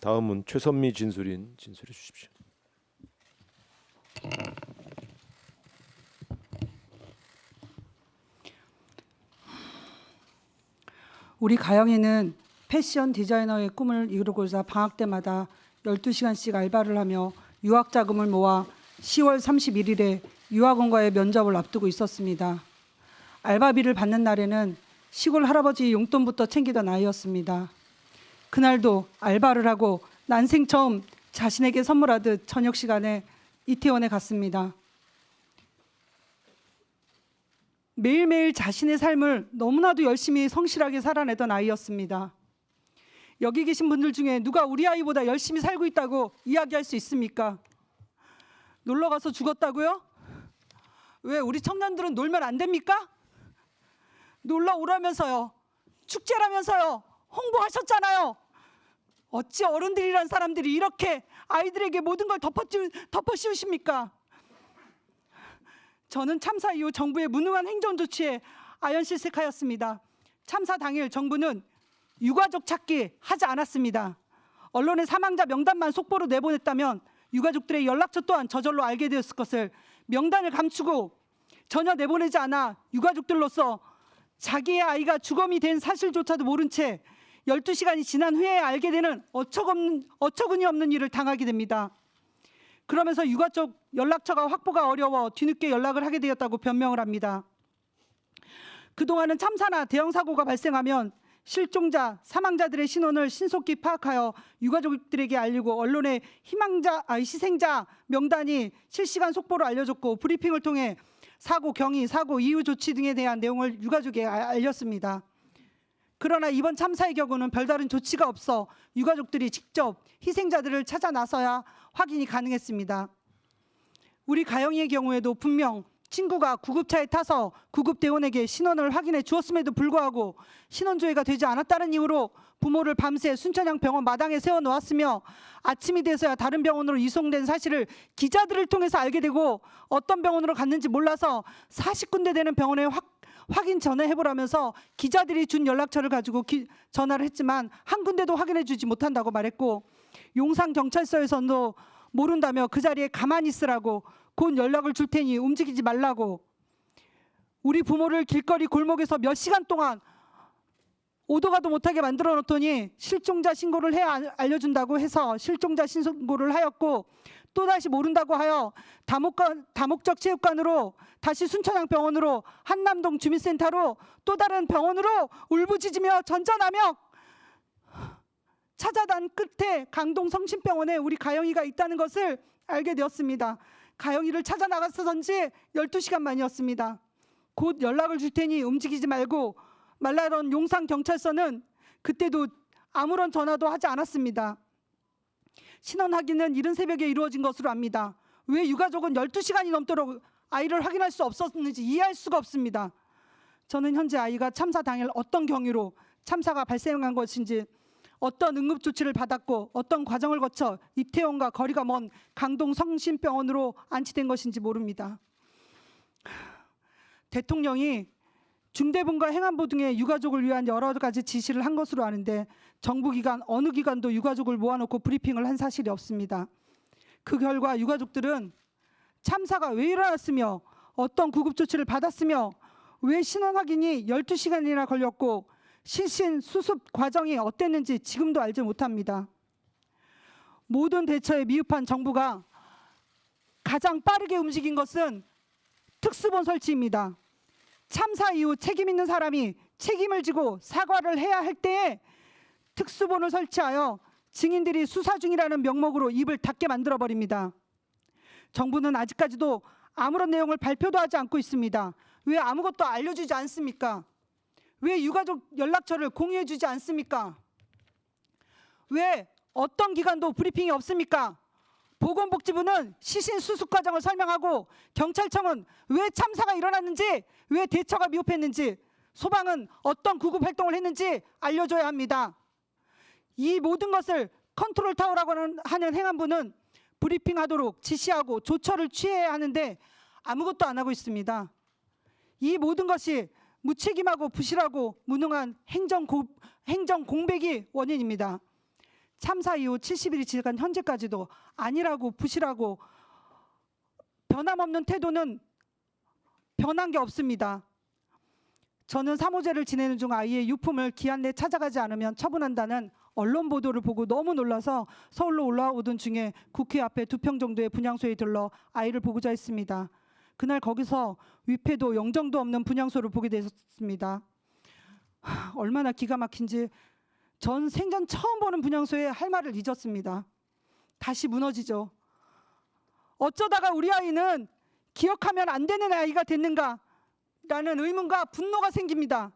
다음은 최선미 진술인 진술해 주십시오. 우리 가영이는 패션 디자이너의 꿈을 이루고자 방학 때마다 12시간씩 알바를 하며 유학 자금을 모아 10월 31일에 유학원과의 면접을 앞두고 있었습니다. 알바비를 받는 날에는 시골 할아버지 용돈부터 챙기던 아이였습니다. 그날도 알바를 하고 난생 처음 자신에게 선물하듯 저녁 시간에 이태원에 갔습니다. 매일매일 자신의 삶을 너무나도 열심히 성실하게 살아내던 아이였습니다. 여기 계신 분들 중에 누가 우리 아이보다 열심히 살고 있다고 이야기할 수 있습니까? 놀러 가서 죽었다고요? 왜 우리 청년들은 놀면 안 됩니까? 놀러 오라면서요. 축제라면서요. 홍보하셨잖아요. 어찌 어른들이란 사람들이 이렇게 아이들에게 모든 걸 덮어 씌우십니까? 저는 참사 이후 정부의 무능한 행정 조치에 아연실색하였습니다. 참사 당일 정부는 유가족 찾기 하지 않았습니다. 언론에 사망자 명단만 속보로 내보냈다면 유가족들의 연락처 또한 저절로 알게 되었을 것을 명단을 감추고 전혀 내보내지 않아 유가족들로서 자기의 아이가 주검이 된 사실조차도 모른 채 12시간이 지난 후에 알게 되는 어처구니 없는 일을 당하게 됩니다. 그러면서 유가족 연락처가 확보가 어려워 뒤늦게 연락을 하게 되었다고 변명을 합니다. 그동안은 참사나 대형 사고가 발생하면 실종자, 사망자들의 신원을 신속히 파악하여 유가족들에게 알리고 언론에 희생자 명단이 실시간 속보로 알려졌고 브리핑을 통해 사고 경위, 사고 이후 조치 등에 대한 내용을 유가족에 알렸습니다. 그러나 이번 참사의 경우는 별다른 조치가 없어 유가족들이 직접 희생자들을 찾아 나서야 확인이 가능했습니다. 우리 가영이의 경우에도 분명 친구가 구급차에 타서 구급대원에게 신원을 확인해 주었음에도 불구하고 신원조회가 되지 않았다는 이유로 부모를 밤새 순천향 병원 마당에 세워놓았으며 아침이 돼서야 다른 병원으로 이송된 사실을 기자들을 통해서 알게 되고 어떤 병원으로 갔는지 몰라서 40군데 되는 병원에 확인 전화해보라면서 기자들이 준 연락처를 가지고 전화를 했지만 한 군데도 확인해 주지 못한다고 말했고 용산경찰서에서도 모른다며 그 자리에 가만히 있으라고 곧 연락을 줄 테니 움직이지 말라고 우리 부모를 길거리 골목에서 몇 시간 동안 오도 가도 못하게 만들어 놓더니 실종자 신고를 해야 알려준다고 해서 실종자 신고를 하였고 또다시 모른다고 하여 다목적 체육관으로 다시 순천향 병원으로 한남동 주민센터로 또 다른 병원으로 울부짖으며 전전하며 찾아단 끝에 강동 성심병원에 우리 가영이가 있다는 것을 알게 되었습니다. 가영이를 찾아 나갔었던지 12시간 만이었습니다. 곧 연락을 줄 테니 움직이지 말라던 용산경찰서는 그때도 아무런 전화도 하지 않았습니다. 신원 확인은 이른 새벽에 이루어진 것으로 압니다. 왜 유가족은 12시간이 넘도록 아이를 확인할 수 없었는지 이해할 수가 없습니다. 저는 현재 아이가 참사 당일 어떤 경위로 참사가 발생한 것인지 어떤 응급조치를 받았고 어떤 과정을 거쳐 이태원과 거리가 먼 강동 성심병원으로 안치된 것인지 모릅니다. 대통령이 중대본과 행안부 등의 유가족을 위한 여러 가지 지시를 한 것으로 아는데 정부 기관 어느 기관도 유가족을 모아놓고 브리핑을 한 사실이 없습니다. 그 결과 유가족들은 참사가 왜 일어났으며 어떤 구급조치를 받았으며 왜 신원 확인이 12시간이나 걸렸고 실신 수습 과정이 어땠는지 지금도 알지 못합니다. 모든 대처에 미흡한 정부가 가장 빠르게 움직인 것은 특수본 설치입니다. 참사 이후 책임 있는 사람이 책임을 지고 사과를 해야 할 때에 특수본을 설치하여 증인들이 수사 중이라는 명목으로 입을 닫게 만들어버립니다. 정부는 아직까지도 아무런 내용을 발표도 하지 않고 있습니다. 왜 아무것도 알려주지 않습니까? 왜 유가족 연락처를 공유해 주지 않습니까? 왜 어떤 기관도 브리핑이 없습니까? 보건복지부는 시신 수습 과정을 설명하고 경찰청은 왜 참사가 일어났는지 왜 대처가 미흡했는지 소방은 어떤 구급 활동을 했는지 알려줘야 합니다. 이 모든 것을 컨트롤 타워라고 하는 행안부는 브리핑하도록 지시하고 조처를 취해야 하는데 아무것도 안 하고 있습니다. 이 모든 것이 무책임하고 부실하고 무능한 행정 공백이 원인입니다. 참사 이후 70일이 지난 현재까지도 아니라고 부시라고 변함없는 태도는 변한 게 없습니다. 저는 사모제를 지내는 중 아이의 유품을 기한 내 찾아가지 않으면 처분한다는 언론 보도를 보고 너무 놀라서 서울로 올라오던 중에 국회 앞에 2평 정도의 분향소에 들러 아이를 보고자 했습니다. 그날 거기서 위패도 영정도 없는 분향소를 보게 됐습니다. 얼마나 기가 막힌지 전 생전 처음 보는 분향소에 할 말을 잊었습니다. 다시 무너지죠. 어쩌다가 우리 아이는 기억하면 안 되는 아이가 됐는가? 라는 의문과 분노가 생깁니다.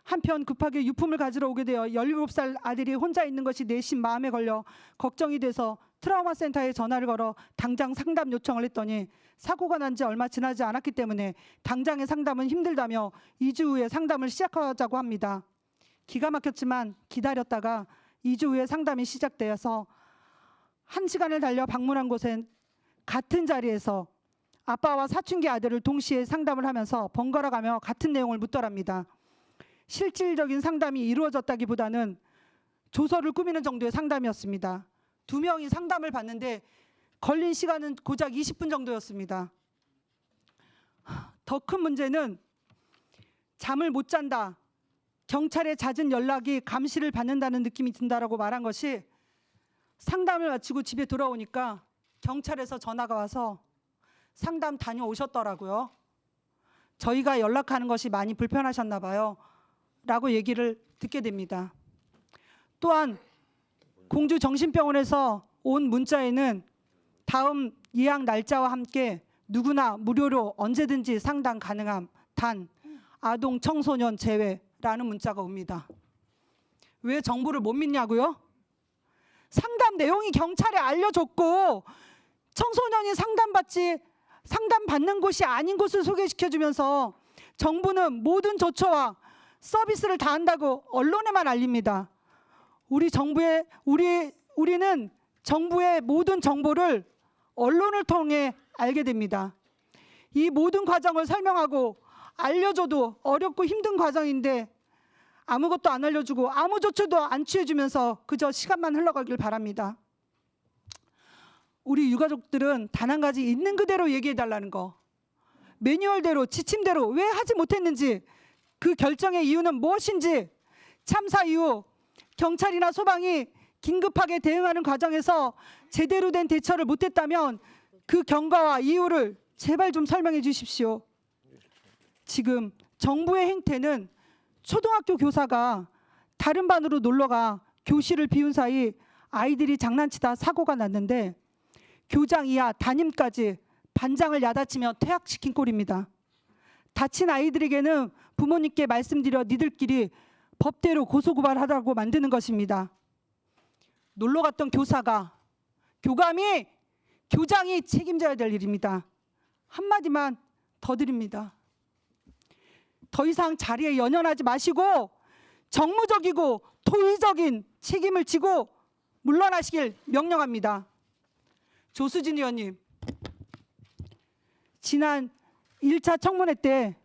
한편 급하게 유품을 가지러 오게 되어 17살 아들이 혼자 있는 것이 내심 마음에 걸려 걱정이 돼서 트라우마 센터에 전화를 걸어 당장 상담 요청을 했더니 사고가 난 지 얼마 지나지 않았기 때문에 당장의 상담은 힘들다며 2주 후에 상담을 시작하자고 합니다. 기가 막혔지만 기다렸다가 2주 후에 상담이 시작되어서 1시간을 달려 방문한 곳엔 같은 자리에서 아빠와 사춘기 아들을 동시에 상담을 하면서 번갈아가며 같은 내용을 묻더랍니다. 실질적인 상담이 이루어졌다기보다는 조서를 꾸미는 정도의 상담이었습니다. 2명이 상담을 받는데 걸린 시간은 고작 20분 정도였습니다. 더 큰 문제는 잠을 못 잔다, 경찰에 잦은 연락이 감시를 받는다는 느낌이 든다라고 말한 것이 상담을 마치고 집에 돌아오니까 경찰에서 전화가 와서 상담 다녀오셨더라고요. 저희가 연락하는 것이 많이 불편하셨나 봐요. 라고 얘기를 듣게 됩니다. 또한 공주정신병원에서 온 문자에는 다음 예약 날짜와 함께 누구나 무료로 언제든지 상담 가능함, 단 아동 청소년 제외라는 문자가 옵니다. 왜 정부를 못 믿냐고요? 상담 내용이 경찰에 알려줬고 청소년이 상담받는 곳이 아닌 곳을 소개시켜주면서 정부는 모든 조처와 서비스를 다 한다고 언론에만 알립니다. 우리는 정부의 모든 정보를 언론을 통해 알게 됩니다. 이 모든 과정을 설명하고 알려줘도 어렵고 힘든 과정인데 아무것도 안 알려주고 아무 조처도 안 취해주면서 그저 시간만 흘러가길 바랍니다. 우리 유가족들은 단 한 가지 있는 그대로 얘기해달라는 거, 매뉴얼대로 지침대로 왜 하지 못했는지, 그 결정의 이유는 무엇인지, 참사 이후 경찰이나 소방이 긴급하게 대응하는 과정에서 제대로 된 대처를 못했다면 그 경과와 이유를 제발 좀 설명해 주십시오. 지금 정부의 행태는 초등학교 교사가 다른 반으로 놀러가 교실을 비운 사이 아이들이 장난치다 사고가 났는데 교장 이하 담임까지 반장을 야단치며 퇴학시킨 꼴입니다. 다친 아이들에게는 부모님께 말씀드려 니들끼리 법대로 고소고발하라고 만드는 것입니다. 놀러 갔던 교사가, 교감이, 교장이 책임져야 될 일입니다. 한마디만 더 드립니다. 더 이상 자리에 연연하지 마시고 정무적이고 도의적인 책임을 지고 물러나시길 명령합니다. 조수진 의원님, 지난 1차 청문회 때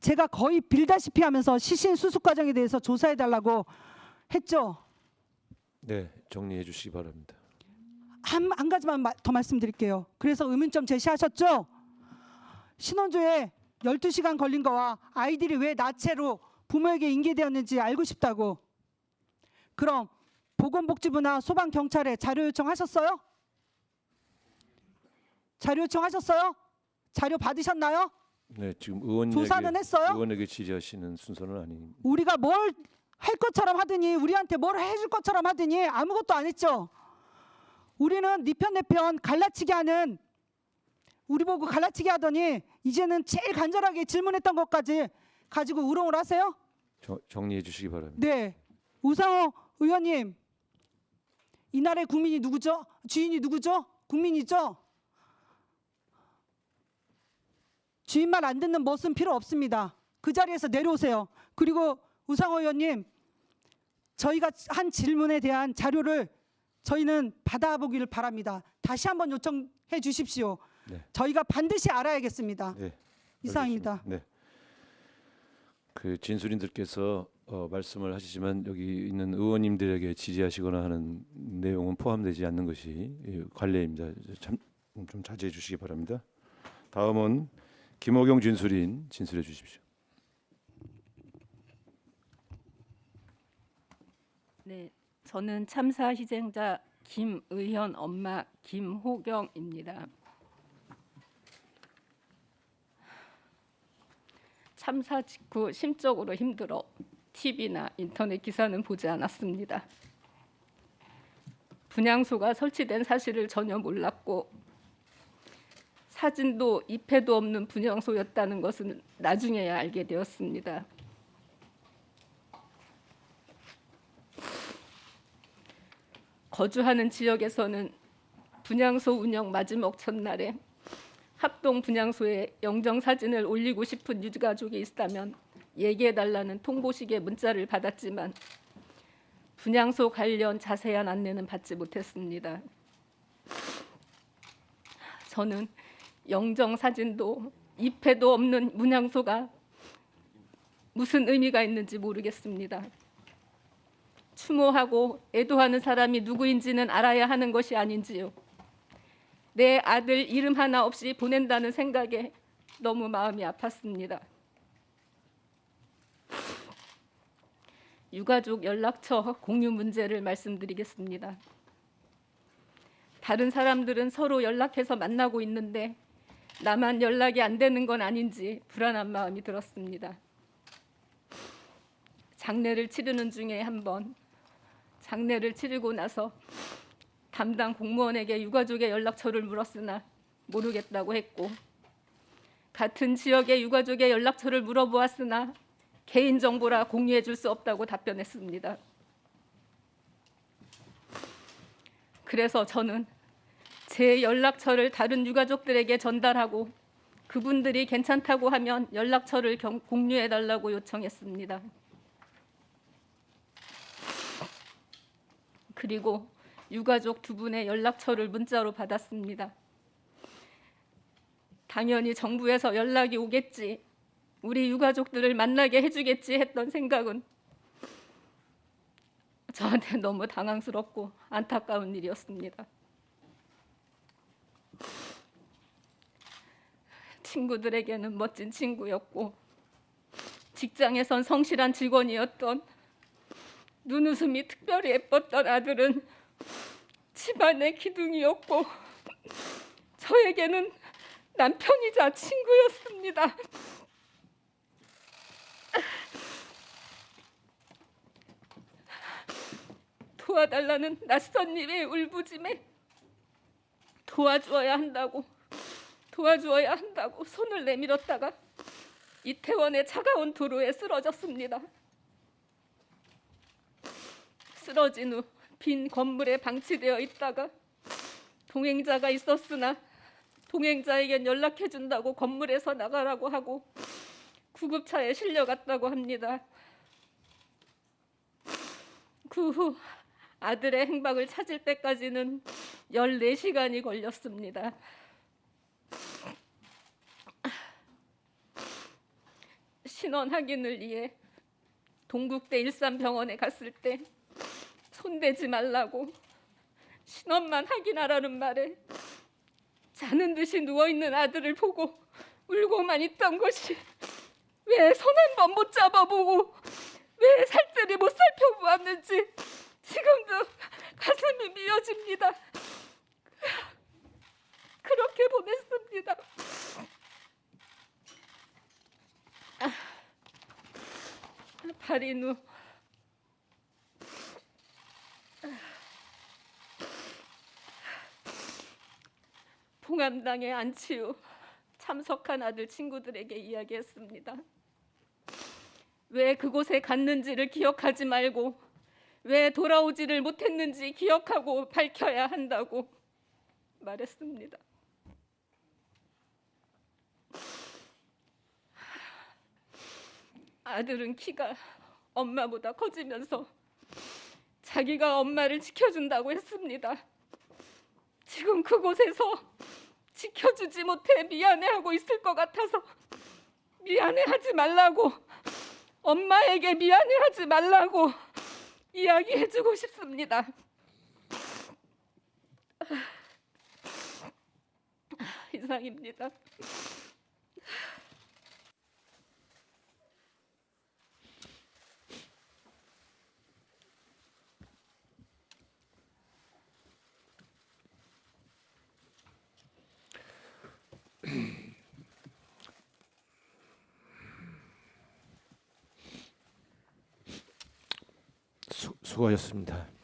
제가 거의 빌다시피 하면서 시신 수습 과정에 대해서 조사해달라고 했죠. 네, 정리해 주시기 바랍니다. 한 가지만 더 말씀드릴게요. 그래서 의문점 제시하셨죠? 신원조에 12시간 걸린 거와 아이들이 왜 나체로 부모에게 인계되었는지 알고 싶다고. 그럼 보건복지부나 소방경찰에 자료 요청하셨어요? 자료 요청하셨어요? 자료 받으셨나요? 네, 지금 의원에게 조사는 했어요? 의원에게 질의하시는 순서는 아닙니다. 우리가 뭘 할 것처럼 하더니, 우리한테 뭘 해줄 것처럼 하더니 아무것도 안 했죠. 우리는 네 편 내 편 갈라치기 하는, 우리 보고 갈라치기 하더니 이제는 제일 간절하게 질문했던 것까지 가지고 우롱을 하세요? 정리해 주시기 바랍니다. 네, 우상호 의원님, 이 나라의 국민이 누구죠? 주인이 누구죠? 국민이죠? 주인 말 안 듣는 멋은 필요 없습니다. 그 자리에서 내려오세요. 그리고 우상호 의원님, 저희가 한 질문에 대한 자료를 저희는 받아보기를 바랍니다. 다시 한번 요청해 주십시오. 네. 저희가 반드시 알아야겠습니다. 네, 이상입니다. 알겠습니다. 네. 그 진술인들께서 말씀을 하시지만 여기 있는 의원님들에게 지지하시거나 하는 내용은 포함되지 않는 것이 관례입니다. 좀 자제해 주시기 바랍니다. 다음은 김호경 진술인 진술해 주십시오. 네, 저는 참사 희생자 김의현 엄마 김호경입니다. 참사 직후 심적으로 힘들어 TV나 인터넷 기사는 보지 않았습니다. 분향소가 설치된 사실을 전혀 몰랐고 사진도 입회도 없는 분향소였다는 것은 나중에야 알게 되었습니다. 거주하는 지역에서는 분향소 운영 마지막 첫날에 합동 분향소에 영정 사진을 올리고 싶은 유가족이 있다면 얘기해달라는 통보식의 문자를 받았지만 분향소 관련 자세한 안내는 받지 못했습니다. 저는 영정 사진도 입회도 없는 분향소가 무슨 의미가 있는지 모르겠습니다. 추모하고 애도하는 사람이 누구인지는 알아야 하는 것이 아닌지요. 내 아들 이름 하나 없이 보낸다는 생각에 너무 마음이 아팠습니다. 유가족 연락처 공유 문제를 말씀드리겠습니다. 다른 사람들은 서로 연락해서 만나고 있는데 나만 연락이 안 되는 건 아닌지 불안한 마음이 들었습니다. 장례를 치르는 중에 한 번, 장례를 치르고 나서 담당 공무원에게 유가족의 연락처를 물었으나 모르겠다고 했고, 같은 지역의 유가족의 연락처를 물어보았으나 개인정보라 공유해 줄 수 없다고 답변했습니다. 그래서 저는 제 연락처를 다른 유가족들에게 전달하고 그분들이 괜찮다고 하면 연락처를 공유해 달라고 요청했습니다. 그리고 유가족 두 분의 연락처를 문자로 받았습니다. 당연히 정부에서 연락이 오겠지, 우리 유가족들을 만나게 해주겠지 했던 생각은 저한테 너무 당황스럽고 안타까운 일이었습니다. 친구들에게는 멋진 친구였고 직장에선 성실한 직원이었던, 눈웃음이 특별히 예뻤던 아들은 집안의 기둥이었고 저에게는 남편이자 친구였습니다. 도와달라는 낯선 일의 울부짖에 도와주어야 한다고 손을 내밀었다가 이태원의 차가운 도로에 쓰러졌습니다. 쓰러진 후 빈 건물에 방치되어 있다가 동행자가 있었으나 동행자에겐 연락해준다고 건물에서 나가라고 하고 구급차에 실려갔다고 합니다. 그 후 아들의 행방을 찾을 때까지는 14시간이 걸렸습니다. 신원 확인을 위해 동국대 일산병원에 갔을 때 손대지 말라고, 신원만 확인하라는 말에 자는 듯이 누워있는 아들을 보고 울고만 있던 것이 왜 손 한 번 못 잡아보고 왜 살뜰히 못 살펴보았는지 지금도 가슴이 미어집니다. 그렇게 보냈습니다. 발인 후 봉암당에 안치 후 참석한 아들 친구들에게 이야기했습니다. 왜 그곳에 갔는지를 기억하지 말고 왜 돌아오지를 못했는지 기억하고 밝혀야 한다고 말했습니다. 아들은 키가 엄마보다 커지면서 자기가 엄마를 지켜준다고 했습니다. 지금 그곳에서 지켜주지 못해 미안해하고 있을 것 같아서 미안해하지 말라고 엄마에게 미안해하지 말라고 이야기해주고 싶습니다. 이상입니다. 수고하셨습니다.